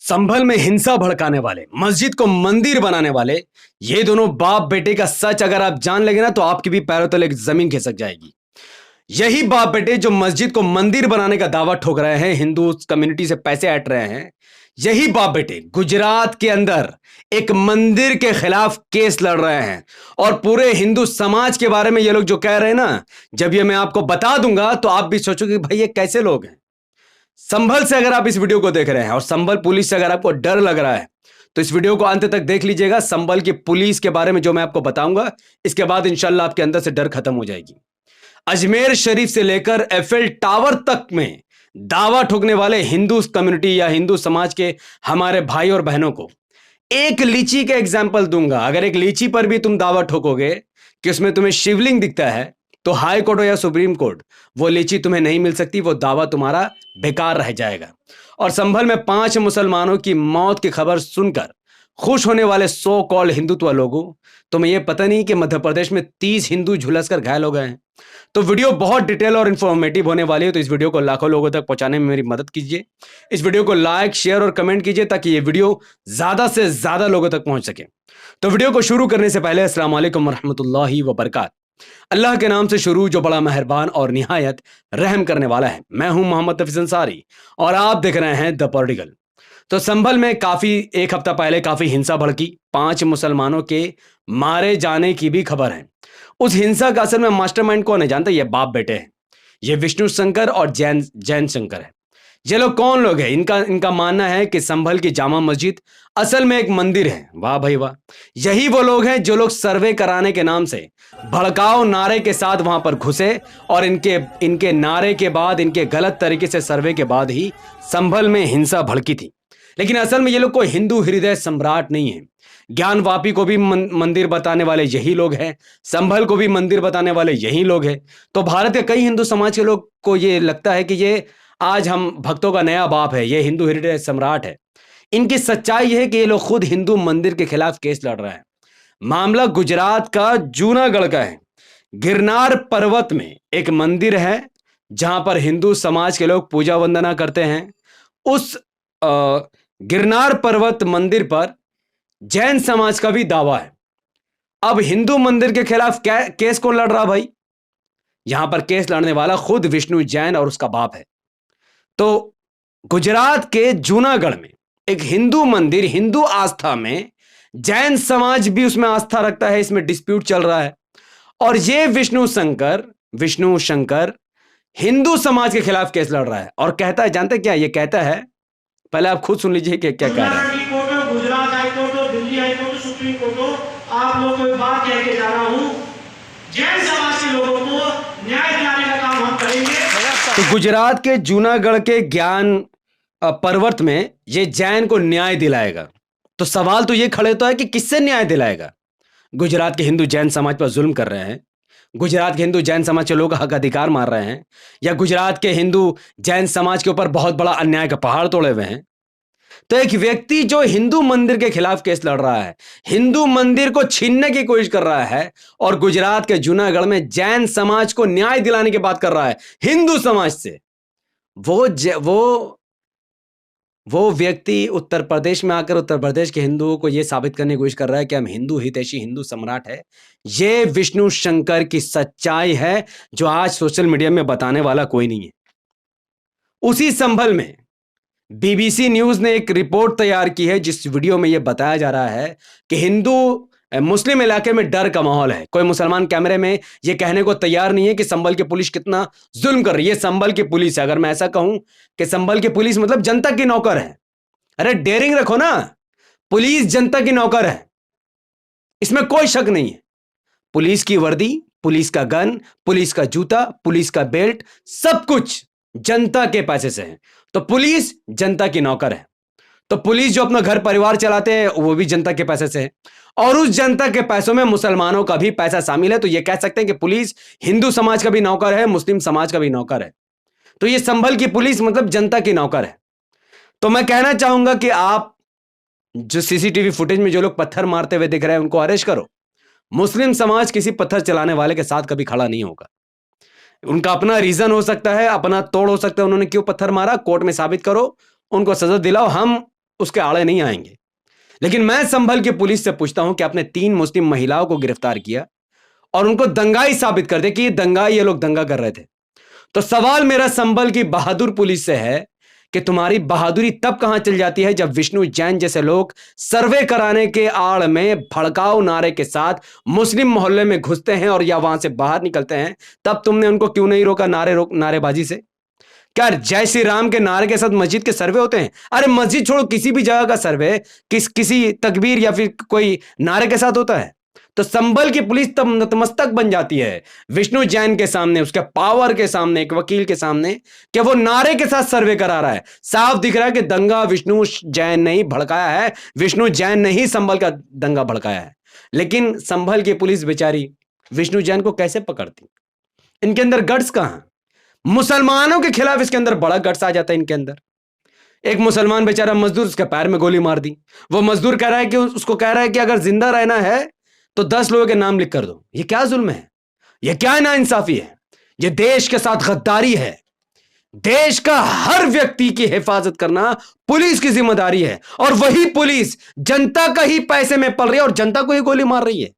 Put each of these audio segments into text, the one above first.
संभल में हिंसा भड़काने वाले, मस्जिद को मंदिर बनाने वाले, ये दोनों बाप बेटे का सच अगर आप जान लेंगे ना तो आपकी भी पैरों तले जमीन खिसक जाएगी। यही बाप बेटे जो मस्जिद को मंदिर बनाने का दावा ठोक रहे हैं, हिंदू कम्युनिटी से पैसे ऐंठ रहे हैं, यही बाप बेटे गुजरात के अंदर एक मंदिर के खिलाफ केस लड़ रहे हैं। और पूरे हिंदू समाज के बारे में ये लोग जो कह रहे हैं ना, जब ये मैं आपको बता दूंगा तो आप भी सोचोगे भाई ये कैसे लोग हैं। संभल से अगर आप इस वीडियो को देख रहे हैं और संभल पुलिस से अगर आपको डर लग रहा है तो इस वीडियो को अंत तक देख लीजिएगा। संभल की पुलिस के बारे में जो मैं आपको बताऊंगा, इसके बाद इंशाल्लाह आपके अंदर से डर खत्म हो जाएगी। अजमेर शरीफ से लेकर एफएल टावर तक में दावा ठोकने वाले हिंदू कम्युनिटी या हिंदू समाज के हमारे भाई और बहनों को एक लीची का एग्जाम्पल दूंगा। अगर एक लीची पर भी तुम दावा ठोकोगे कि उसमें तुम्हें शिवलिंग दिखता है तो हाई कोर्ट हो या सुप्रीम कोर्ट, वो लीची तुम्हें नहीं मिल सकती, वो दावा तुम्हारा बेकार रह जाएगा। और संभल में 5 मुसलमानों की मौत की खबर सुनकर खुश होने वाले सो कॉल्ड हिंदुत्व लोगों, तुम्हें यह पता नहीं कि मध्य प्रदेश में 30 हिंदू झुलसकर घायल हो गए हैं। तो वीडियो बहुत डिटेल और इंफॉर्मेटिव होने वाली है, तो इस वीडियो को लाखों लोगों तक पहुंचाने में मेरी मदद कीजिए। इस वीडियो को लाइक, शेयर और कमेंट कीजिए ताकि ये वीडियो ज्यादा से ज्यादा लोगों तक पहुंच सके। तो वीडियो को शुरू करने से पहले अस्सलाम वालेकुम रहमतुल्लाहि व बरकात। अल्लाह के नाम से शुरू जो बड़ा मेहरबान और निहायत रहम करने वाला है। मैं हूं मोहम्मद हफीज अंसारी और आप देख रहे हैं द पॉलिटिकल। तो संभल में एक हफ्ता पहले काफी हिंसा भड़की, 5 मुसलमानों के मारे जाने की भी खबर है। उस हिंसा का असल में मास्टरमाइंड कौन है जानते? ये बाप बेटे हैं, ये विष्णु शंकर और जैन शंकर है। ये लोग कौन लोग हैं? इनका मानना है कि संभल की जामा मस्जिद असल में एक मंदिर है। वाह भाई वाह, यही वो लोग हैं जो लोग सर्वे कराने के नाम से भड़काऊ नारे के साथ वहां पर घुसे और इनके नारे के बाद, इनके गलत तरीके से सर्वे के बाद ही संभल में हिंसा भड़की थी। लेकिन असल में ये लोग कोई हिंदू हृदय सम्राट नहीं है। ज्ञानवापी को भी मंदिर बताने वाले यही लोग हैं, संभल को भी मंदिर बताने वाले यही लोग हैं। तो भारत के कई हिंदू समाज के लोग को ये लगता है कि ये आज हम भक्तों का नया बाप है, ये हिंदू हृदय सम्राट है। इनकी सच्चाई है कि ये लोग खुद हिंदू मंदिर के खिलाफ केस लड़ रहे हैं। मामला गुजरात का जूनागढ़ का है। गिरनार पर्वत में एक मंदिर है जहां पर हिंदू समाज के लोग पूजा वंदना करते हैं। उस गिरनार पर्वत मंदिर पर जैन समाज का भी दावा है। अब हिंदू मंदिर के खिलाफ केस कौन लड़ रहा भाई? यहां पर केस लड़ने वाला खुद विष्णु जैन और उसका बाप है। तो गुजरात के जूनागढ़ में एक हिंदू मंदिर, हिंदू आस्था में जैन समाज भी उसमें आस्था रखता है, इसमें डिस्प्यूट चल रहा है। और ये विष्णु शंकर हिंदू समाज के खिलाफ केस लड़ रहा है और कहता है, जानते क्या ये कहता है? पहले आप खुद सुन लीजिए कि क्या कह रहा है। गुजरात हाई कोर्ट हो, दिल्ली हाई कोर्ट हो, सुप्रीम कोर्ट हो, आप लोगों को बात कह के जा रहा हूं, जैन समाज के लोगों को न्याय दिलाने का काम हम करेंगे। तो गुजरात के जूनागढ़ के ज्ञान पर्वत में ये जैन को न्याय दिलाएगा। तो सवाल तो ये खड़े होता है कि किससे न्याय दिलाएगा? गुजरात के हिंदू जैन समाज पर जुल्म कर रहे हैं, गुजरात के हिंदू जैन समाज के लोग हक अधिकार मार रहे हैं, या गुजरात के हिंदू जैन समाज के ऊपर बहुत बड़ा अन्याय का पहाड़ तोड़े हुए हैं। तो एक व्यक्ति जो हिंदू मंदिर के खिलाफ केस लड़ रहा है, हिंदू मंदिर को छीनने की कोशिश कर रहा है और गुजरात के जूनागढ़ में जैन समाज को न्याय दिलाने की बात कर रहा है हिंदू समाज से, वो व्यक्ति उत्तर प्रदेश में आकर उत्तर प्रदेश के हिंदुओं को यह साबित करने की कोशिश कर रहा है कि हम हिंदू हितैषी, हिंदू सम्राट है। ये विष्णु शंकर की सच्चाई है जो आज सोशल मीडिया में बताने वाला कोई नहीं है। उसी संभल में बीबीसी न्यूज ने एक रिपोर्ट तैयार की है जिस वीडियो में यह बताया जा रहा है कि मुस्लिम इलाके में डर का माहौल है। कोई मुसलमान कैमरे में यह कहने को तैयार नहीं है कि संभल की पुलिस कितना जुल्म कर रही है। संभल की पुलिस है, अगर मैं ऐसा कहूं कि संभल की पुलिस मतलब जनता की नौकर है, अरे डेयरिंग रखो ना, पुलिस जनता की नौकर है, इसमें कोई शक नहीं है। पुलिस की वर्दी, पुलिस का गन, पुलिस का जूता, पुलिस का बेल्ट, सब कुछ जनता के पैसे से है। तो पुलिस जनता की नौकर है। तो पुलिस जो अपना घर परिवार चलाते हैं वो भी जनता के पैसे से है और उस जनता के पैसों में मुसलमानों का भी पैसा शामिल है। तो ये कह सकते हैं कि पुलिस हिंदू समाज का भी नौकर है, मुस्लिम समाज का भी नौकर है। तो ये संभल की पुलिस मतलब जनता की नौकर है। तो मैं कहना चाहूंगा कि आप जो सीसीटीवी फुटेज में जो लोग पत्थर मारते हुए दिख रहे हैं उनको अरेस्ट करो। मुस्लिम समाज किसी पत्थर चलाने वाले के साथ कभी खड़ा नहीं होगा। उनका अपना रीजन हो सकता है, अपना तोड़ हो सकता है, उन्होंने क्यों पत्थर मारा, कोर्ट में साबित करो, उनको सजा दिलाओ। हम उसके आड़े नहीं आएंगे। लेकिन मैं संभल की पुलिस से पूछता हूं कि आपने 3 मुस्लिम महिलाओं को गिरफ्तार किया और उनको दंगाई साबित कर दे कि ये लोग दंगा कर रहे थे। तो सवाल मेरा संभल की बहादुर पुलिस से है कि तुम्हारी बहादुरी तब कहां चल जाती है जब विष्णु जैन जैसे लोग सर्वे कराने के आड़ में भड़काऊ नारे के साथ मुस्लिम मोहल्ले में घुसते हैं और या वहां से बाहर निकलते हैं, तब तुमने उनको क्यों नहीं रोका नारेबाजी से? क्या जय श्री राम के नारे के साथ मस्जिद के सर्वे होते हैं? अरे मस्जिद छोड़ो, किसी भी जगह का सर्वे किसी तकबीर या फिर कोई नारे के साथ होता है? तो संभल की पुलिस तब नतमस्तक बन जाती है विष्णु जैन के सामने, उसके पावर के सामने, एक वकील के सामने, कि वो नारे के साथ सर्वे करा रहा है। साफ दिख रहा है कि दंगा विष्णु जैन ने ही भड़काया है, विष्णु जैन ने ही संभल का दंगा भड़काया है। लेकिन संभल की पुलिस बेचारी विष्णु जैन को कैसे पकड़ती? इनके अंदर गट्स कहां? मुसलमानों के खिलाफ इसके अंदर बड़ा गट्स आ जाता है इनके अंदर। एक मुसलमान बेचारा मजदूर, उसके पैर में गोली मार दी। वो मजदूर कह रहा है कि उसको कह रहा है कि अगर जिंदा रहना है तो 10 लोगों के नाम लिख कर दो। ये क्या जुल्म है? ये क्या नाइंसाफी है? ये देश के साथ गद्दारी है। देश का हर व्यक्ति की हिफाजत करना पुलिस की जिम्मेदारी है, और वही पुलिस जनता का ही पैसे में पल रही है और जनता को ही गोली मार रही है।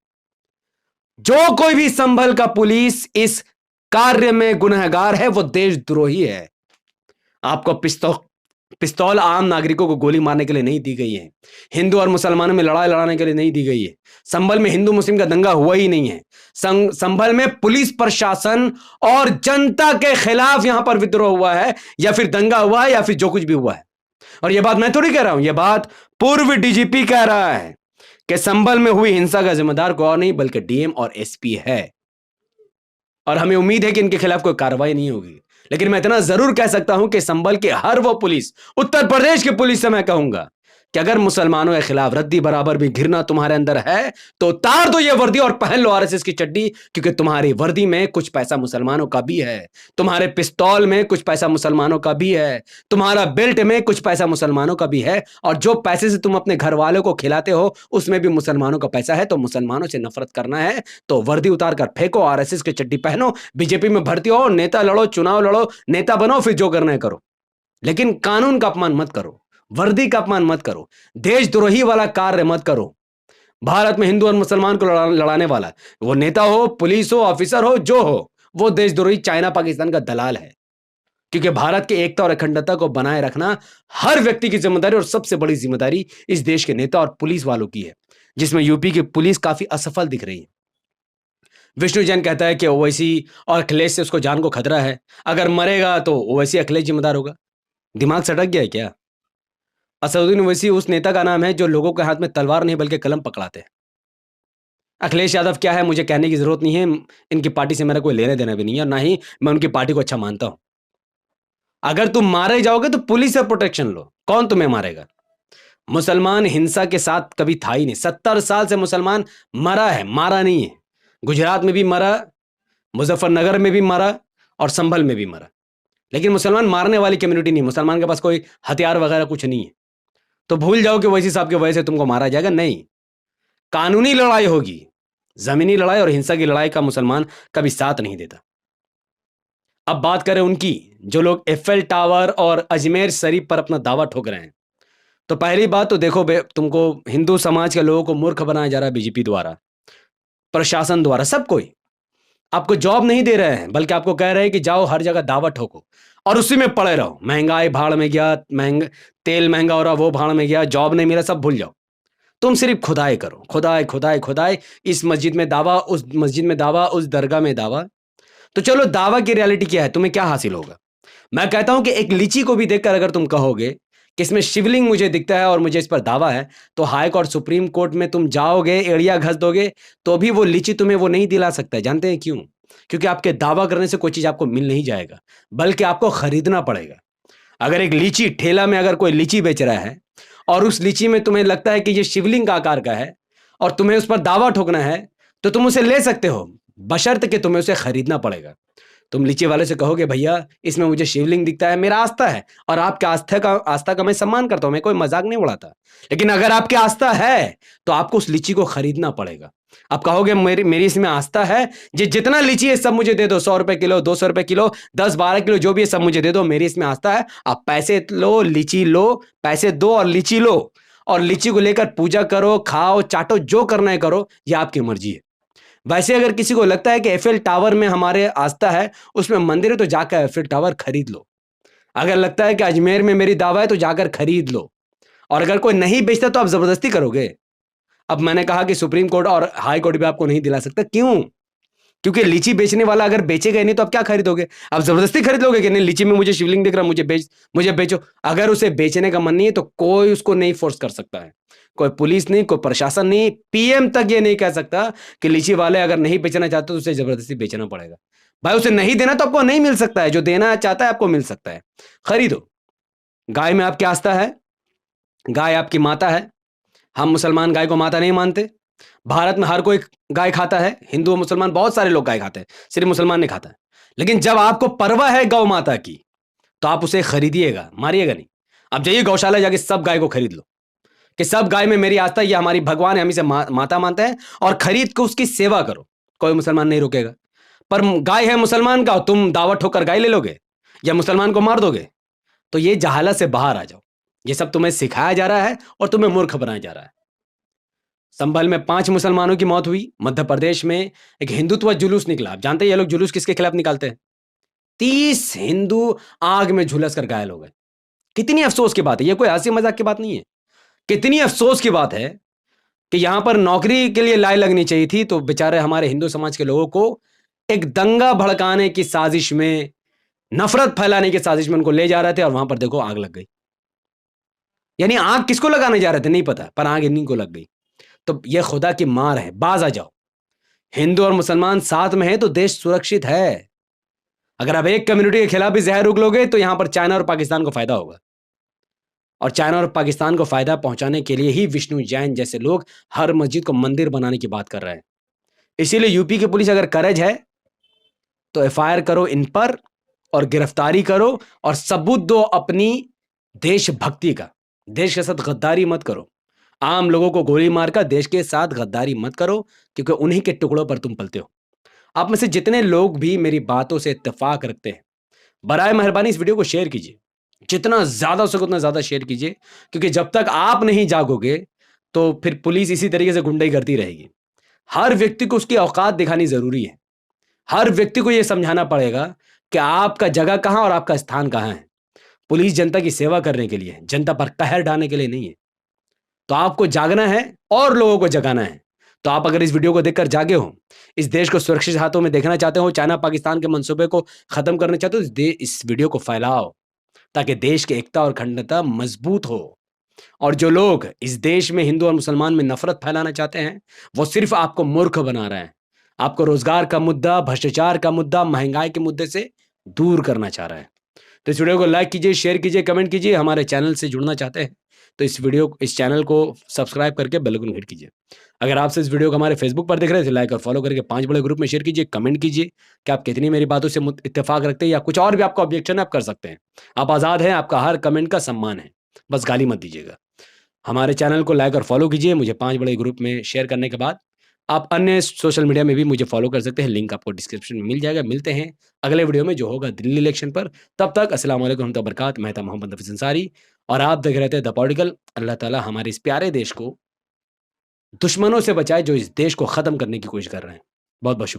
जो कोई भी संभल का पुलिस इस कार्य में गुनहगार है, वो देशद्रोही है। आपको पिस्तौल आम नागरिकों को गोली मारने के लिए नहीं दी गई है, हिंदू और मुसलमानों में लड़ाई लड़ाने के लिए नहीं दी गई है। संभल में हिंदू मुस्लिम का दंगा हुआ ही नहीं है। संभल में पुलिस प्रशासन और जनता के खिलाफ यहां पर विद्रोह हुआ है, या फिर दंगा हुआ है, या फिर जो कुछ भी हुआ है। और यह बात मैं थोड़ी कह रहा हूं, यह बात पूर्व डीजीपी कह रहा है कि संभल में हुई हिंसा का जिम्मेदार कोई और नहीं बल्कि डीएम और एसपी है। और हमें उम्मीद है कि इनके खिलाफ कोई कार्रवाई नहीं होगी। लेकिन मैं इतना जरूर कह सकता हूं कि संभल के हर वो पुलिस, उत्तर प्रदेश की पुलिस से मैं कहूंगा कि अगर मुसलमानों के खिलाफ रद्दी बराबर भी घिरना तुम्हारे अंदर है तो उतार दो ये वर्दी और पहन लो आरएसएस की चड्डी, क्योंकि तुम्हारी वर्दी में कुछ पैसा मुसलमानों का भी है, तुम्हारे पिस्तौल में कुछ पैसा मुसलमानों का भी है, तुम्हारा बेल्ट में कुछ पैसा मुसलमानों का भी है, और जो पैसे से तुम अपने घर वालों को खिलाते हो उसमें भी मुसलमानों का पैसा है। तो मुसलमानों से नफरत करना है तो वर्दी उतार कर फेंको, आरएसएस की चड्डी पहनो, बीजेपी में भर्ती हो, नेता लड़ो, चुनाव लड़ो, नेता बनो, फिर जो करना है करो। लेकिन कानून का अपमान मत करो, वर्दी का अपमान मत करो, देशद्रोही वाला कार्य मत करो। भारत में हिंदू और मुसलमान को लड़ाने वाला, वो नेता हो, पुलिस हो, ऑफिसर हो, जो हो, वो देशद्रोही चाइना पाकिस्तान का दलाल है। क्योंकि भारत की एकता और अखंडता को बनाए रखना हर व्यक्ति की जिम्मेदारी, और सबसे बड़ी जिम्मेदारी इस देश के नेता और पुलिस वालों की है, जिसमें यूपी की पुलिस काफी असफल दिख रही है। विष्णु जैन कहता है कि ओवैसी और अखिलेश से उसको जान को खतरा है, अगर मरेगा तो ओवैसी अखिलेश जिम्मेदार होगा। दिमाग सटक गया है क्या? असदुद्दीन ओवैसी उस नेता का नाम है जो लोगों के हाथ में तलवार नहीं बल्कि कलम पकड़ाते हैं। अखिलेश यादव क्या है मुझे कहने की जरूरत नहीं है, इनकी पार्टी से मेरा कोई लेना देना भी नहीं है, और ना ही मैं उनकी पार्टी को अच्छा मानता हूं। अगर तुम मारे जाओगे तो पुलिस से प्रोटेक्शन लो, कौन तुम्हें मारेगा? मुसलमान हिंसा के साथ कभी था ही नहीं। 70 साल से मुसलमान मरा है, मारा नहीं है। गुजरात में भी मरा, मुजफ्फरनगर में भी मरा, और संभल में भी मरा। लेकिन मुसलमान मारने वाली कम्युनिटी नहीं, मुसलमान के पास कोई हथियार वगैरह कुछ नहीं है। तो भूल जाओ कि ओवैसी साहब की वजह से तुमको मारा जाएगा, नहीं। कानूनी लड़ाई होगी, जमीनी लड़ाई और हिंसा की लड़ाई का मुसलमान कभी साथ नहीं देता। अब बात करें उनकी, जो लोग एफएल टावर और अजमेर शरीफ पर अपना दावा ठोक रहे हैं। तो पहली बात तो देखो, तुमको हिंदू समाज के लोगों को मूर्ख बनाया जा रहा है बीजेपी द्वारा, प्रशासन द्वारा, सब कोई आपको जॉब नहीं दे रहे हैं, बल्कि आपको कह रहे हैं कि जाओ हर जगह दावा ठोको और उसी में पड़े रहो। महंगाई भाड़ में गया, तेल महंगा हो रहा, वो भाड़ में गया, जॉब नहीं मिला, सब भूल जाओ। तुम सिर्फ खुदाई करो, खुदाई खुदाई खुदाई, इस मस्जिद में दावा, उस मस्जिद में दावा, उस दरगाह में दावा। तो चलो, दावा की रियलिटी क्या है, तुम्हें क्या हासिल होगा? मैं कहता हूं कि एक लीची को भी देखकर अगर तुम कहोगे कि इसमें शिवलिंग मुझे दिखता है और मुझे इस पर दावा है, तो हाई कोर्ट, सुप्रीम कोर्ट में तुम जाओगे, एड़िया घस दोगे, तो भी वो लीची तुम्हें वो नहीं दिला सकता है। जानते हैं क्यों? क्योंकि आपके दावा करने से कोई चीज आपको मिल नहीं जाएगा, बल्कि आपको खरीदना पड़ेगा। अगर एक लीची ठेला में अगर कोई लीची बेच रहा है और उस लीची में तुम्हें लगता है कि ये शिवलिंग का आकार का है और तुम्हें उस पर दावा ठोकना है, तो तुम उसे ले सकते हो, बशर्ते कि तुम्हें उसे खरीदना पड़ेगा। तुम लीची वाले से कहोगे भैया इसमें मुझे शिवलिंग दिखता है, मेरा आस्था है और आपके आस्था का मैं सम्मान करता हूं, मैं कोई मजाक नहीं उड़ाता। लेकिन अगर आपकी आस्था है तो आपको उस लीची को खरीदना पड़ेगा। आप कहोगे मेरी मेरी इसमें आस्था है, जितना लीची है सब मुझे दे दो, 100 रुपए किलो, 200 रुपए किलो, 10-12 किलो जो भी है सब मुझे दे दो, मेरी इसमें आस्था है। आप पैसे लो, लीची लो, पैसे दो और लीची लो और लीची को लेकर पूजा करो, खाओ, चाटो, जो करना है करो, ये आपकी मर्जी है। वैसे अगर किसी को लगता है कि एफएल टावर में हमारे आस्था है, उसमें मंदिर है, तो जाकर एफएल टावर खरीद लो। अगर लगता है कि अजमेर में मेरी दावा है तो जाकर खरीद लो। और अगर कोई नहीं बेचता तो आप जबरदस्ती करोगे। अब मैंने कहा कि सुप्रीम कोर्ट और हाई कोर्ट भी आपको नहीं दिला सकता, क्यों? क्योंकि लीची बेचने वाला अगर बेचेगा ही नहीं तो आप क्या खरीदोगे? आप जबरदस्ती खरीद लोगे कि नहीं लीची में मुझे शिवलिंग दिख रहा, मुझे बेचो। अगर उसे बेचने का मन नहीं है तो कोई उसको नहीं फोर्स कर सकता है। कोई पुलिस नहीं, कोई प्रशासन नहीं, पीएम तक ये नहीं कह सकता कि लीची वाले अगर नहीं बेचना चाहते तो उसे जबरदस्ती बेचना पड़ेगा। भाई उसे नहीं देना तो आपको नहीं मिल सकता है, जो देना चाहता है आपको मिल सकता है। खरीदो। गाय में आपकी आस्था है, गाय आपकी माता है। हम मुसलमान गाय को माता नहीं मानते। भारत में हर कोई गाय खाता है, हिंदू और मुसलमान बहुत सारे लोग गाय खाते हैं, सिर्फ मुसलमान नहीं खाता है। लेकिन जब आपको परवाह है गौ माता की तो आप उसे खरीदिएगा, मारिएगा नहीं। आप जाइए गौशाला जाके सब गाय को खरीद लो कि सब गाय में मेरी आस्था, ये हमारी भगवान है, हम इसे माता मानते हैं, और खरीद के उसकी सेवा करो। कोई मुसलमान नहीं रोकेगा। पर गाय है मुसलमान का, तुम दावत ठोकर गाय ले लोगे या मुसलमान को मार दोगे, तो ये जहालत से बाहर आ जाओ। ये सब तुम्हें सिखाया जा रहा है और तुम्हें मूर्ख बनाया जा रहा है। संभल में 5 मुसलमानों की मौत हुई। मध्य प्रदेश में एक हिंदुत्व जुलूस निकला। आप जानते हैं ये लोग जुलूस किसके खिलाफ निकालते हैं? 30 हिंदू आग में झुलस कर घायल हो गए। कितनी अफसोस की बात है, ये कोई हंसी मजाक की बात नहीं है। कितनी अफसोस की बात है कि यहां पर नौकरी के लिए लाइन लगनी चाहिए थी तो बेचारे हमारे हिंदू समाज के लोगों को एक दंगा भड़काने की साजिश में, नफरत फैलाने की साजिश में उनको ले जा रहे थे और वहां पर देखो आग लग गई। यानी आग किसको लगाने जा रहे थे नहीं पता, पर आग इन्हीं को लग गई। तो यह खुदा की मार है, बाज आ जाओ। हिंदू और मुसलमान साथ में है तो देश सुरक्षित है। अगर आप एक कम्युनिटी के खिलाफ भी जहर उगलोगे तो यहां पर चाइना और पाकिस्तान को फायदा होगा। और चाइना और पाकिस्तान को फायदा पहुंचाने के लिए ही विष्णु जैन जैसे लोग हर मस्जिद को मंदिर बनाने की बात कर रहे हैं। इसीलिए यूपी की पुलिस अगर करेज है तो एफआईआर करो इन पर और गिरफ्तारी करो और सबूत दो अपनी देशभक्ति का। देश के साथ गद्दारी मत करो। आम लोगों को गोली मारकर देश के साथ गद्दारी मत करो, क्योंकि उन्हीं के टुकड़ों पर तुम पलते हो। आप में से जितने लोग भी मेरी बातों से इत्तेफाक रखते हैं, बराए मेहरबानी इस वीडियो को शेयर कीजिए। जितना ज्यादा हो सके उतना ज्यादा शेयर कीजिए, क्योंकि जब तक आप नहीं जागोगे तो फिर पुलिस इसी तरीके से गुंडाई करती रहेगी। हर व्यक्ति को उसकी औकात दिखानी जरूरी है। हर व्यक्ति को यह समझाना पड़ेगा कि आपका जगह कहां और आपका स्थान कहां है। पुलिस जनता की सेवा करने के लिए है, जनता पर कहर ढाने के लिए नहीं है। तो आपको जागना है और लोगों को जगाना है। तो आप अगर इस वीडियो को देखकर जागे हो, इस देश को सुरक्षित हाथों में देखना चाहते हो, चाइना पाकिस्तान के मंसूबे को खत्म करना चाहते हो, इस वीडियो को फैलाओ ताकि देश की एकता और अखंडता मजबूत हो। और जो लोग इस देश में हिंदू और मुसलमान में नफरत फैलाना चाहते हैं, वो सिर्फ आपको मूर्ख बना रहे हैं। आपको रोजगार का मुद्दा, भ्रष्टाचार का मुद्दा, महंगाई के मुद्दे से दूर करना चाह रहा है। तो इस वीडियो को लाइक कीजिए, शेयर कीजिए, कमेंट कीजिए। हमारे चैनल से जुड़ना चाहते हैं तो इस चैनल को सब्सक्राइब करके बेल आइकन हिट कीजिए। अगर आपसे इस वीडियो को हमारे फेसबुक पर देख रहे हैं तो लाइक और फॉलो करके 5 बड़े ग्रुप में शेयर कीजिए, कमेंट कीजिए कि आप कितनी मेरी बातों से इत्तेफाक रखते हैं या कुछ और भी आपका ऑब्जेक्शन है आप कर सकते हैं। आप आज़ाद हैं, आपका हर कमेंट का सम्मान है, बस गाली मत दीजिएगा। हमारे चैनल को लाइक और फॉलो कीजिए। मुझे 5 बड़े ग्रुप में शेयर करने के बाद आप अन्य सोशल मीडिया में भी मुझे फॉलो कर सकते हैं, लिंक आपको डिस्क्रिप्शन में मिल जाएगा। मिलते हैं अगले वीडियो में जो होगा दिल्ली इलेक्शन पर। तब तक अस्सलाम वालेकुम रहमतुल्लाहि व बरकातहू। मैं था मोहम्मद हफीज अंसारी और आप देख रहे थे द पॉलिटिकल। अल्लाह ताला हमारे इस प्यारे देश को दुश्मनों से बचाए जो इस देश को खत्म करने की कोशिश कर रहे हैं। बहुत बहुत शुक्रिया।